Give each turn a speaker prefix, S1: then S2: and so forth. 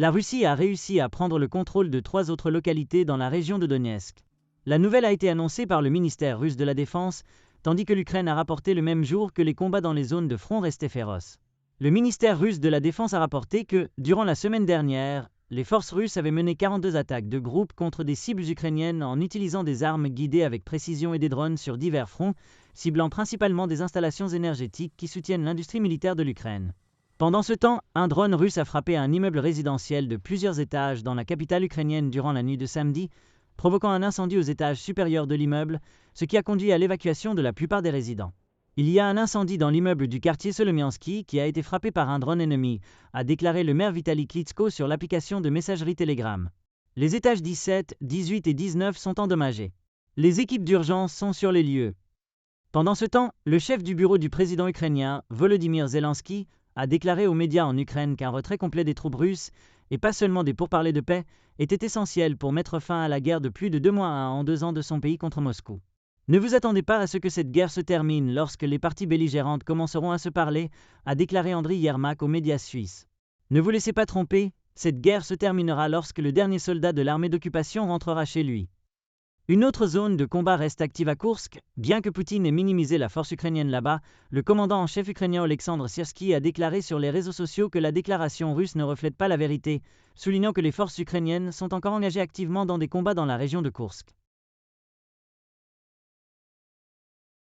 S1: La Russie a réussi à prendre le contrôle de 3 autres localités dans la région de Donetsk. La nouvelle a été annoncée par le ministère russe de la Défense, tandis que l'Ukraine a rapporté le même jour que les combats dans les zones de front restaient féroces. Le ministère russe de la Défense a rapporté que, durant la semaine dernière, les forces russes avaient mené 42 attaques de groupe contre des cibles ukrainiennes en utilisant des armes guidées avec précision et des drones sur divers fronts, ciblant principalement des installations énergétiques qui soutiennent l'industrie militaire de l'Ukraine. Pendant ce temps, un drone russe a frappé un immeuble résidentiel de plusieurs étages dans la capitale ukrainienne durant la nuit de samedi, provoquant un incendie aux étages supérieurs de l'immeuble, ce qui a conduit à l'évacuation de la plupart des résidents. Il y a un incendie dans l'immeuble du quartier Solomiansky qui a été frappé par un drone ennemi, a déclaré le maire Vitaly Klitschko sur l'application de messagerie Telegram. Les étages 17, 18 et 19 sont endommagés. Les équipes d'urgence sont sur les lieux. Pendant ce temps, le chef du bureau du président ukrainien, Volodymyr Zelensky, a déclaré aux médias en Ukraine qu'un retrait complet des troupes russes, et pas seulement des pourparlers de paix, était essentiel pour mettre fin à la guerre de plus de 2 mois en 2 ans de son pays contre Moscou. Ne vous attendez pas à ce que cette guerre se termine lorsque les parties belligérantes commenceront à se parler, a déclaré Andriy Yermak aux médias suisses. Ne vous laissez pas tromper, cette guerre se terminera lorsque le dernier soldat de l'armée d'occupation rentrera chez lui. Une autre zone de combat reste active à Koursk. Bien que Poutine ait minimisé la force ukrainienne là-bas, le commandant en chef ukrainien Oleksandr Syrsky a déclaré sur les réseaux sociaux que la déclaration russe ne reflète pas la vérité, soulignant que les forces ukrainiennes sont encore engagées activement dans des combats dans la région de Koursk.